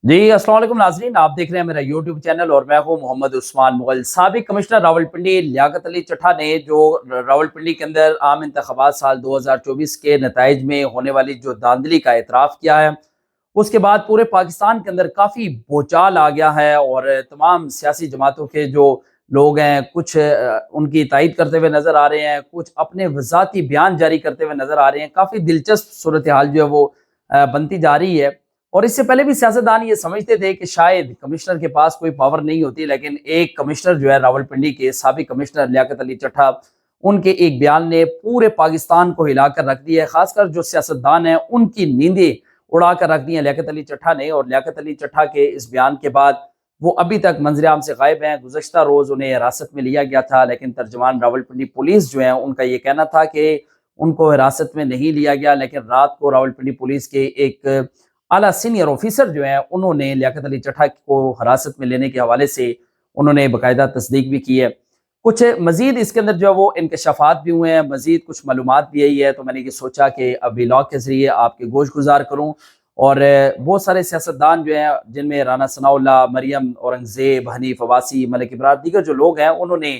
जी अस्सलाम वालेकुम नाज़रीन, आप देख रहे हैं मेरा यूट्यूब चैनल और मैं हूं मोहम्मद उस्मान मुगल। साबिक कमिश्नर रावलपिंडी लियाकत अली चट्ठा ने जो रावलपिंडी के अंदर आम इंतखाबात साल 2024 के नताइज में होने वाली जो धांधली का एतराफ़ किया है, उसके बाद पूरे पाकिस्तान के अंदर काफ़ी भूचाल आ गया है और तमाम सियासी जमातों के जो लोग हैं कुछ उनकी तायद करते हुए नज़र आ रहे हैं, कुछ अपने वज़ाती बयान जारी करते हुए नज़र आ रहे हैं। काफ़ी दिलचस्प सूरत हाल जो है वो बनती जा रही है। और इससे पहले भी सियासतदान ये समझते थे कि शायद कमिश्नर के पास कोई पावर नहीं होती, लेकिन एक कमिश्नर जो है रावलपिंडी के साबिक कमिश्नर लियाकत अली चट्ठा, उनके एक बयान ने पूरे पाकिस्तान को हिलाकर रख दिया है। खासकर जो सियासतदान हैं उनकी नींदें उड़ा कर रख दी हैं लियाकत अली चट्ठा ने। और लियाकत अली चट्ठा के इस बयान के बाद वो अभी तक मंजर आम से गायब हैं। गुज़श्ता रोज़ उन्हें हिरासत में लिया गया था, लेकिन तर्जमान रावलपिंडी पुलिस जो है उनका ये कहना था कि उनको हिरासत में नहीं लिया गया। लेकिन रात को रावलपिंडी पुलिस के एक आला सीनियर ऑफिसर जो है उन्होंने लियाकत अली चट्ठा को हिरासत में लेने के हवाले से उन्होंने बाकायदा तस्दीक भी की है। कुछ मजीद इसके अंदर जो है वो इंकशाफात भी हुए हैं, मजीद कुछ मालूमात भी आई है, तो मैंने ये सोचा कि अब व्लॉग के जरिए आपके गोश गुजार करूँ। और बहुत सारे सियासतदान जो हैं जिनमें राना सनाउल्लाह, मरियम औरंगजेब, हनीफ अब्बासी, मलिक इब्रार, दीगर जो लोग हैं उन्होंने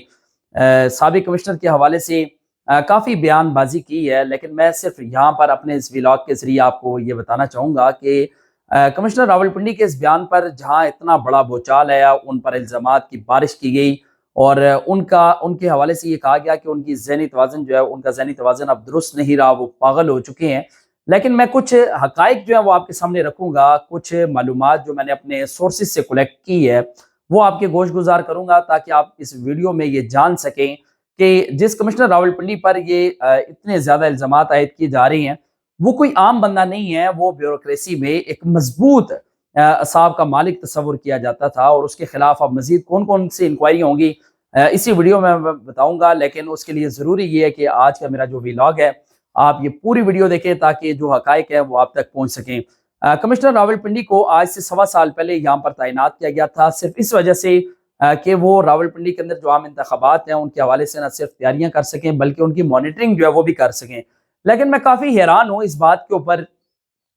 साबिक कमिश्नर के हवाले से काफ़ी बयानबाजी की है। लेकिन मैं सिर्फ यहाँ पर अपने इस व्लॉग के ज़रिए आपको ये बताना चाहूँगा कि कमिश्नर रावलपिंडी के इस बयान पर जहाँ इतना बड़ा भूचाल आया, उन पर इल्ज़ामात की बारिश की गई और उनके हवाले से ये कहा गया कि उनकी ज़हनी तवाज़ुन जो है, उनका ज़हनी तवाज़ुन अब दुरुस्त नहीं रहा, वो पागल हो चुके हैं। लेकिन मैं कुछ हक़ाइक़ जो है वो आपके सामने रखूँगा, कुछ मालूमात जो मैंने अपने सोर्सेज़ से कलेक्ट की है वो आपके गोश गुजार करूँगा, ताकि आप इस वीडियो में ये जान सकें कि जिस कमिश्नर रावलपिंडी पर ये इतने ज़्यादा इल्ज़ामात आयद की जा रही हैं, वो कोई आम बंदा नहीं है। वो ब्यूरोक्रेसी में एक मजबूत असाब का मालिक तस्वुर किया जाता था और उसके खिलाफ अब मजीद कौन कौन सी इंक्वायरी होंगी इसी वीडियो में मैं बताऊँगा। लेकिन उसके लिए ज़रूरी ये है कि आज का मेरा जो व्लॉग है, आप ये पूरी वीडियो देखें ताकि जो हक़ाइक़ है वो आप तक पहुँच सकें। कमिश्नर रावलपिंडी को आज से 1.25 साल पहले यहाँ पर तैनात किया गया था, सिर्फ इस वजह से कि वो रावलपिंडी के अंदर जो आम इंतखाबात हैं उनके हवाले से न सिर्फ तैयारियां कर सकें बल्कि उनकी मॉनिटरिंग जो है वो भी कर सकें। लेकिन मैं काफ़ी हैरान हूँ इस बात के ऊपर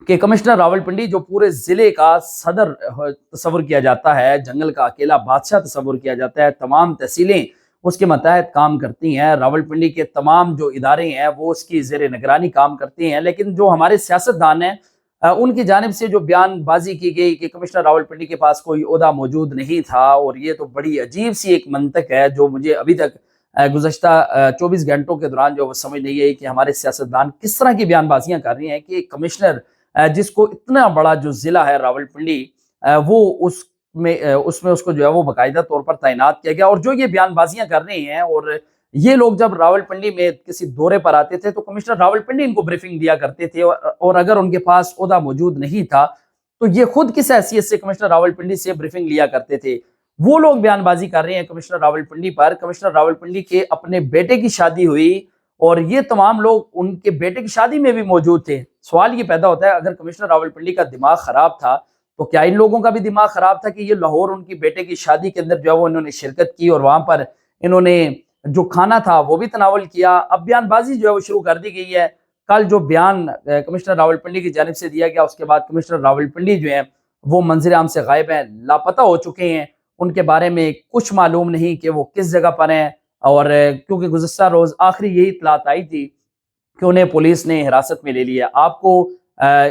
कि कमिश्नर रावलपिंडी जो पूरे ज़िले का सदर तस्वुर किया जाता है, जंगल का अकेला बादशाह तस्वुर किया जाता है, तमाम तहसीलें उसके मतहत काम करती हैं, रावलपिंडी के तमाम जो इदारे हैं वो उसकी ज़ेर निगरानी काम करती हैं, लेकिन जो हमारे सियासतदान हैं उनकी जानिब से जो बयानबाजी की गई कि कमिश्नर रावलपिंडी के पास कोई ओहदा मौजूद नहीं था, और ये तो बड़ी अजीब सी एक मंतक है जो मुझे अभी तक गुज़श्ता 24 घंटों के दौरान जो वो समझ नहीं आई कि हमारे सियासतदान किस तरह की बयानबाजियाँ कर रही हैं कि कमिश्नर जिसको इतना बड़ा जो ज़िला है रावलपिंडी, वो उसमें उसको जो है वो बाकायदा तौर पर तैनात किया गया। और जो ये बयानबाजियाँ कर रहे हैं, और ये लोग जब रावलपिंडी में किसी दौरे पर आते थे तो कमिश्नर रावलपिंडी इनको ब्रीफिंग दिया करते थे, और अगर उनके पास ओहदा मौजूद नहीं था तो ये खुद किस हैसियत से कमिश्नर रावलपिंडी से ब्रीफिंग लिया करते थे। वो लोग बयानबाजी कर रहे हैं कमिश्नर रावलपिंडी पर। कमिश्नर रावलपिंडी के अपने बेटे की शादी हुई और ये तमाम लोग उनके बेटे की शादी में भी मौजूद थे। सवाल ये पैदा होता है, अगर कमिश्नर रावलपिंडी का दिमाग खराब था तो क्या इन लोगों का भी दिमाग खराब था कि ये लाहौर उनकी बेटे की शादी के अंदर जो है वो इन्होंने शिरकत की और वहां पर इन्होंने जो खाना था वो भी तनावल किया। अब बयानबाजी जो है वो शुरू कर दी गई है। कल जो बयान कमिश्नर रावलपिंडी की जानिब से दिया गया, उसके बाद कमिश्नर रावलपिंडी जो है वो मंजर आम से गायब हैं, लापता हो चुके हैं। उनके बारे में कुछ मालूम नहीं कि वो किस जगह पर हैं, और क्योंकि गुज़श्ता रोज़ आखिरी यही इत्तलात आई थी कि उन्हें पुलिस ने हिरासत में ले लिया। आपको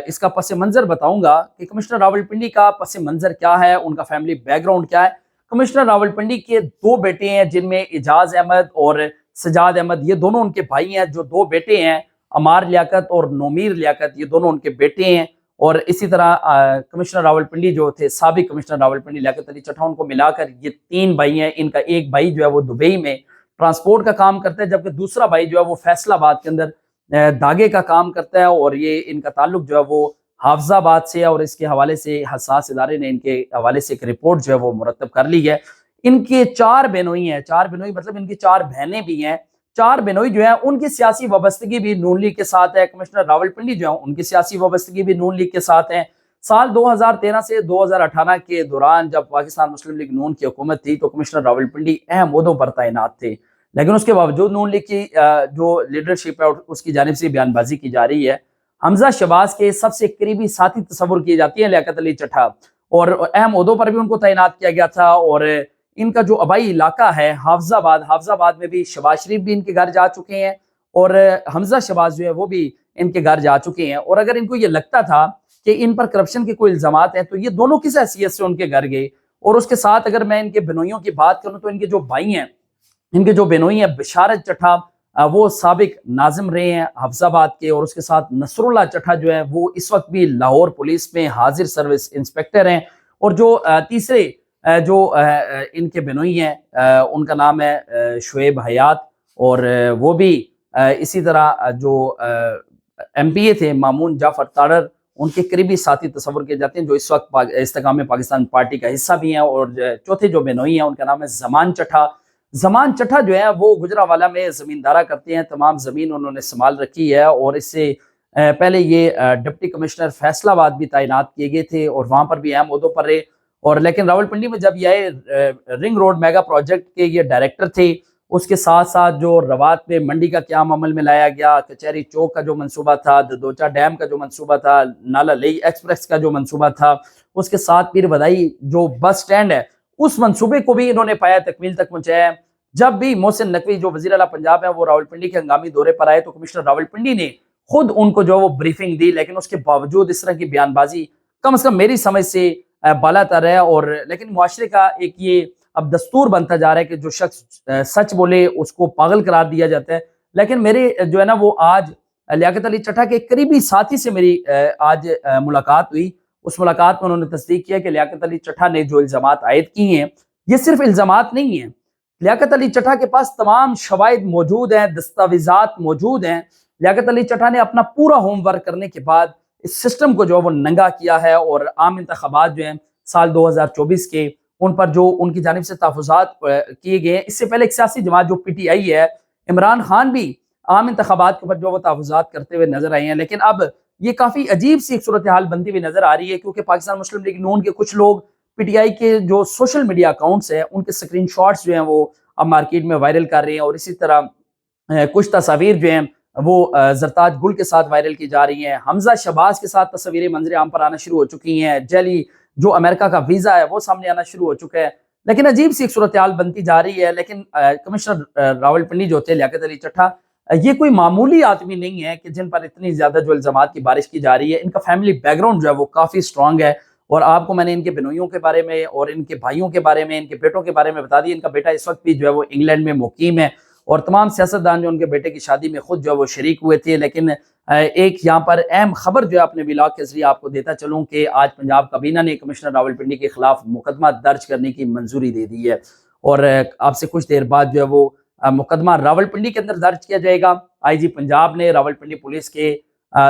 इसका पस मंज़र बताऊंगा कि कमिश्नर रावलपिंडी का पस मंज़र क्या है, उनका फैमिली बैकग्राउंड क्या है। कमिश्नर रावलपिंडी के 2 बेटे हैं जिनमें एजाज अहमद और सजाद अहमद, ये दोनों उनके भाई हैं। जो 2 बेटे हैं, अमार लियाकत और नोमीर लियाकत, ये दोनों उनके बेटे हैं। और इसी तरह कमिश्नर रावलपिंडी जो थे साबिक कमिश्नर रावलपिंडी लियाकत अली चट्ठा, उनको मिलाकर ये 3 भाई हैं। इनका एक भाई जो है वो दुबई में ट्रांसपोर्ट का काम करता है, जबकि दूसरा भाई जो है वो फैसलाबाद के अंदर धागे का काम करता है। और ये इनका ताल्लुक जो है वो हाफजाबाद से है, और इसके हवाले से हसास इदारे ने इनके हवाले से एक रिपोर्ट जो है वो मुरतब कर ली है। इनके 4 बहनोई हैं, 4 बहनोई मतलब इनकी 4 बहनें भी हैं। 4 बहनोई जो है उनकी सियासी वाबस्तगी भी नून लीग के साथ है। कमिश्नर रावलपिंडी जो है उनकी सियासी वाबस्तगी भी नून लीग के साथ है। साल 2013 से 2018 के दौरान जब पाकिस्तान मुस्लिम लीग नून की हुकूमत थी तो कमिश्नर रावलपिंडी अहम ओहदों पर तैनात थे, लेकिन उसके बावजूद नून लीग की जो लीडरशिप है उसकी जानिब से बयानबाजी की जा रही है। हमजा शहबाज के सबसे करीबी साथी तस्वुर किए जाती है लियाकत अली चट्ठा, اور اہم عہدوں پر بھی ان کو تعینات کیا گیا تھا. اور ان کا جو آبائی علاقہ ہے حافظ آباد میں بھی شہباز شریف بھی ان کے گھر جا چکے ہیں اور حمزہ شہباز جو ہے وہ بھی ان کے گھر جا چکے ہیں. اور اگر ان کو یہ لگتا تھا کہ ان پر کرپشن کے کوئی الزامات ہیں تو یہ دونوں کس حیثیت سے ان کے گھر گئے. اور اس کے ساتھ اگر میں ان کے بنوئیوں کی بات کروں تو ان کے جو بھائی ہیں، ان کے جو بنوئی ہیں بشارت چٹھا، وہ سابق ناظم رہے ہیں حفظ آباد کے، اور اس کے ساتھ نصر اللہ چٹھا جو ہے وہ اس وقت بھی لاہور پولیس میں حاضر سروس انسپیکٹر ہیں. اور جو تیسرے جو ان کے بنوئی ہیں ان کا نام ہے شعیب حیات، اور وہ بھی اسی طرح جو ایم پی اے تھے مامون جعفر تاڑر، ان کے قریبی ساتھی تصور کیے جاتے ہیں جو اس وقت استحکام پاکستان پارٹی کا حصہ بھی ہیں. اور چوتھے جو بنوئی ہیں ان کا نام ہے زمان چٹھا. زمان چٹھا جو ہے وہ گجرانوالہ میں زمیندارہ کرتے ہیں، تمام زمین انہوں نے سنبھال رکھی ہے، اور اس سے پہلے یہ ڈپٹی کمشنر فیصل آباد بھی تعینات کیے گئے تھے اور وہاں پر بھی اہم عہدوں پر رہے. اور لیکن راولپنڈی میں جب یہ آئے رنگ روڈ میگا پروجیکٹ کے یہ ڈائریکٹر تھے. اس کے ساتھ ساتھ جو روات میں منڈی کا قیام عمل میں لایا گیا، کچہری چوک کا جو منصوبہ تھا، ددوچا ڈیم کا جو منصوبہ تھا، نالا لئی ایکسپریس کا جو منصوبہ تھا، اس کے ساتھ پیر بدائی جو بس سٹینڈ ہے اس منصوبے کو بھی انہوں نے پایا تکمیل تک پہنچایا. جب بھی محسن نقوی جو وزیر اعلیٰ پنجاب ہے وہ راولپنڈی کے ہنگامی دورے پر آئے تو کمشنر راولپنڈی نے خود ان کو جو وہ بریفنگ دی، لیکن اس کے باوجود اس طرح کی بیان بازی کم از کم میری سمجھ سے بالا تر ہے. اور لیکن معاشرے کا ایک یہ اب دستور بنتا جا رہا ہے کہ جو شخص سچ بولے اس کو پاگل قرار دیا جاتا ہے. لیکن میرے جو ہے نا وہ آج لیاقت علی چٹھا کے قریبی ساتھی سے میری آج ملاقات ہوئی. اس ملاقات میں انہوں نے تصدیق کیا کہ لیاقت علی چٹھا نے جو الزامات عائد کی ہیں یہ صرف الزامات نہیں ہیں. لیاقت علی چٹھا کے پاس تمام شواہد موجود ہیں، دستاویزات موجود ہیں. لیاقت علی چٹھا نے اپنا پورا ہوم ورک کرنے کے بعد اس سسٹم کو جو ہے وہ ننگا کیا ہے. اور عام انتخابات جو ہیں سال 2024 کے ان پر جو ان کی جانب سے تحفظات کیے گئے ہیں، اس سے پہلے ایک سیاسی جماعت جو پی ٹی آئی ہے، عمران خان بھی عام انتخابات کے اوپر جو وہ تحفظات کرتے ہوئے نظر آئے ہیں. لیکن اب یہ کافی عجیب سی ایک صورتحال بنتی ہوئی نظر آ رہی ہے، کیونکہ پاکستان مسلم لیگ نون کے کچھ لوگ پی ٹی آئی کے جو سوشل میڈیا اکاؤنٹس ہیں ان کے سکرین شاٹس جو ہیں وہ اب مارکیٹ میں وائرل کر رہے ہیں. اور اسی طرح کچھ تصاویر جو ہیں وہ زرتاج گل کے ساتھ وائرل کی جا رہی ہیں. حمزہ شہباز کے ساتھ تصویریں منظر عام پر آنا شروع ہو چکی ہیں. جعلی جو امریکہ کا ویزا ہے وہ سامنے آنا شروع ہو چکا ہے. لیکن عجیب سی ایک صورتحال بنتی جا رہی ہے. لیکن کمشنر راولپنڈی جو تھے لیاقت علی چٹھا، یہ کوئی معمولی آدمی نہیں ہے کہ جن پر اتنی زیادہ جو الزامات کی بارش کی جا رہی ہے. ان کا فیملی بیک گراؤنڈ جو ہے وہ کافی اسٹرانگ ہے. اور آپ کو میں نے ان کے بنوئیوں کے بارے میں اور ان کے بھائیوں کے بارے میں، ان کے بیٹوں کے بارے میں بتا دیا. ان کا بیٹا اس وقت بھی جو ہے وہ انگلینڈ میں مقیم ہے، اور تمام سیاستدان جو ان کے بیٹے کی شادی میں خود جو ہے وہ شریک ہوئے تھے. لیکن ایک یہاں پر اہم خبر جو ہے اپنے ولاگ کے ذریعے آپ کو دیتا چلوں کہ آج پنجاب کابینہ نے کمشنر راولپنڈی کے خلاف مقدمہ درج کرنے کی منظوری دے دی ہے. اور آپ سے کچھ دیر بعد جو ہے وہ مقدمہ راولپنڈی کے اندر درج کیا جائے گا. آئی جی پنجاب نے راولپنڈی پولیس کے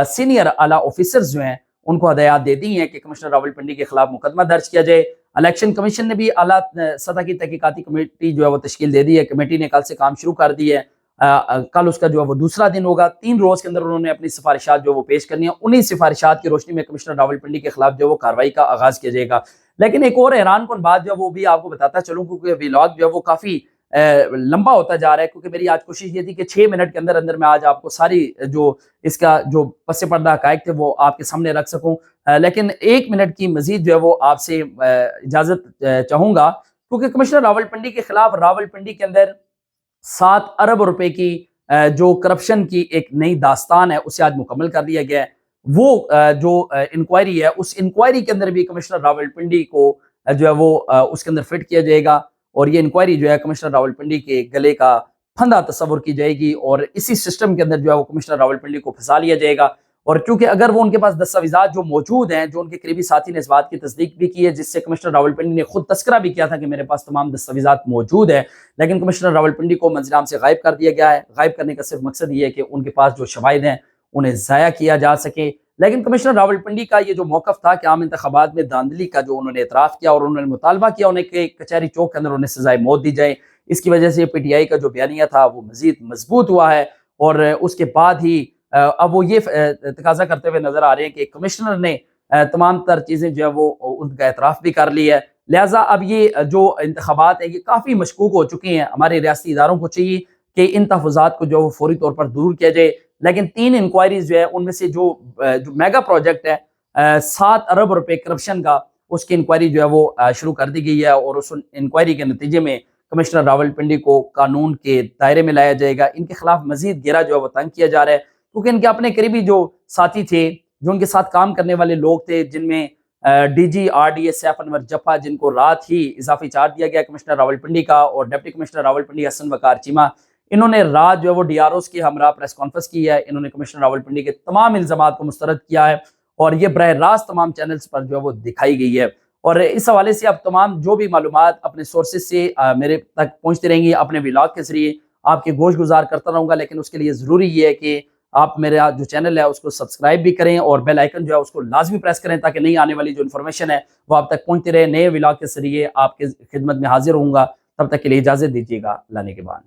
سینئر اعلیٰ آفیسرز جو ہیں ان کو ہدایات دے دی ہیں کہ کمشنر راولپنڈی کے خلاف مقدمہ درج کیا جائے. الیکشن کمیشن نے بھی اعلیٰ سطح کی تحقیقاتی کمیٹی جو ہے وہ تشکیل دے دی ہے. کمیٹی نے کل سے کام شروع کر دی ہے. کل اس کا جو ہے وہ دوسرا دن ہوگا. 3 روز کے اندر انہوں نے اپنی سفارشات جو وہ پیش کرنی ہیں. انہی سفارشات کی روشنی میں کمشنر راولپنڈی کے خلاف جو وہ کارروائی کا آغاز کیا جائے گا. لیکن ایک اور حیران کن بات جو ہے وہ بھی آپ کو بتاتا چلوں، کیونکہ ولاگ جو ہے وہ کافی لمبا ہوتا جا رہا ہے، کیونکہ میری آج کوشش یہ تھی کہ 6 منٹ کے اندر اندر میں آج آپ کو ساری جو اس کا جو پس پردہ حقائق تھے وہ آپ کے سامنے رکھ سکوں. لیکن 1 منٹ کی مزید جو ہے وہ آپ سے اجازت چاہوں گا، کیونکہ کمشنر راولپنڈی کے خلاف راولپنڈی کے اندر 7 ارب روپے کی جو کرپشن کی ایک نئی داستان ہے اسے آج مکمل کر دیا گیا ہے. وہ جو انکوائری ہے اس انکوائری کے اندر بھی کمشنر راولپنڈی کو جو ہے وہ اس کے اندر فٹ کیا جائے گا. اور یہ انکوائری جو ہے کمشنر راولپنڈی کے گلے کا پھندا تصور کی جائے گی، اور اسی سسٹم کے اندر جو ہے وہ کمشنر راولپنڈی کو پھنسا لیا جائے گا. اور چونکہ اگر وہ ان کے پاس دستاویزات جو موجود ہیں، جو ان کے قریبی ساتھی نے اس بات کی تصدیق بھی کی ہے، جس سے کمشنر راولپنڈی نے خود تذکرہ بھی کیا تھا کہ میرے پاس تمام دستاویزات موجود ہیں، لیکن کمشنر راولپنڈی کو منظر عام سے غائب کر دیا گیا ہے. غائب کرنے کا صرف مقصد یہ ہے کہ ان کے پاس جو شواہد ہیں انہیں ضائع کیا جا سکے. لیکن کمشنر راولپنڈی کا یہ جو موقف تھا کہ عام انتخابات میں دھاندلی کا جو انہوں نے اعتراف کیا اور انہوں نے مطالبہ کیا انہیں کہ کچہری چوک کے اندر انہیں سزائے موت دی جائے، اس کی وجہ سے پی ٹی آئی کا جو بیانیہ تھا وہ مزید مضبوط ہوا ہے. اور اس کے بعد ہی اب وہ یہ تقاضا کرتے ہوئے نظر آ رہے ہیں کہ کمشنر نے تمام تر چیزیں جو ہے وہ ان کا اعتراف بھی کر لی ہے. لہٰذا اب یہ جو انتخابات ہیں یہ کافی مشکوک ہو چکی ہیں. ہمارے ریاستی اداروں کو چاہیے کہ ان تحفظات کو جو وہ فوری طور پر دور کیا جائے. لیکن 3 انکوائریز جو ہے ان میں سے جو میگا پروجیکٹ ہے 7 ارب روپے کرپشن کا، उसकी इंक्वायरी जो है वो शुरू कर दी गई है और उस इंक्वायरी के नतीजे में कमिश्नर रावलपिंडी को कानून के दायरे में लाया जाएगा। इनके खिलाफ मजीद घेरा जो है वो तंग किया जा रहा है, क्योंकि इनके अपने करीबी जो साथी थे, जो उनके साथ काम करने वाले लोग थे, जिनमें डीजी आरडीए सैफ अनवर जफा, जिनको रात ही इजाफी चार्ज दिया गया कमिश्नर रावलपिंडी का, और डिप्टी कमिश्नर रावलपिंडी हसन वकार चीमा, इन्होंने रात जो है वो डीआरओस की हमरा प्रेस कॉन्फ्रेंस की है। इन्होंने कमिश्नर रावलपिंडी के तमाम इल्जामात को मुस्तरद किया है और ये बरह रास्त तमाम चैनल्स पर जो है वो दिखाई गई है। और इस हवाले से अब तमाम जो भी मालूमात अपने सोर्सेज से मेरे तक पहुंचती रहेंगी, अपने व्लॉग के जरिए आपके गोश गुजार करता रहूँगा। लेकिन उसके लिए ज़रूरी ये है कि आप मेरा जो चैनल है उसको सब्सक्राइब भी करें और बेल आइकन जो है उसको लाजमी प्रेस करें, ताकि नई आने वाली जो इन्फॉर्मेशन है वो आप तक पहुंचती रहे। नए व्लॉग के जरिए आपके खिदमत में हाजिर होऊंगा। तब तक के लिए इजाज़त दीजिएगा। अल्लाह ने के बाद।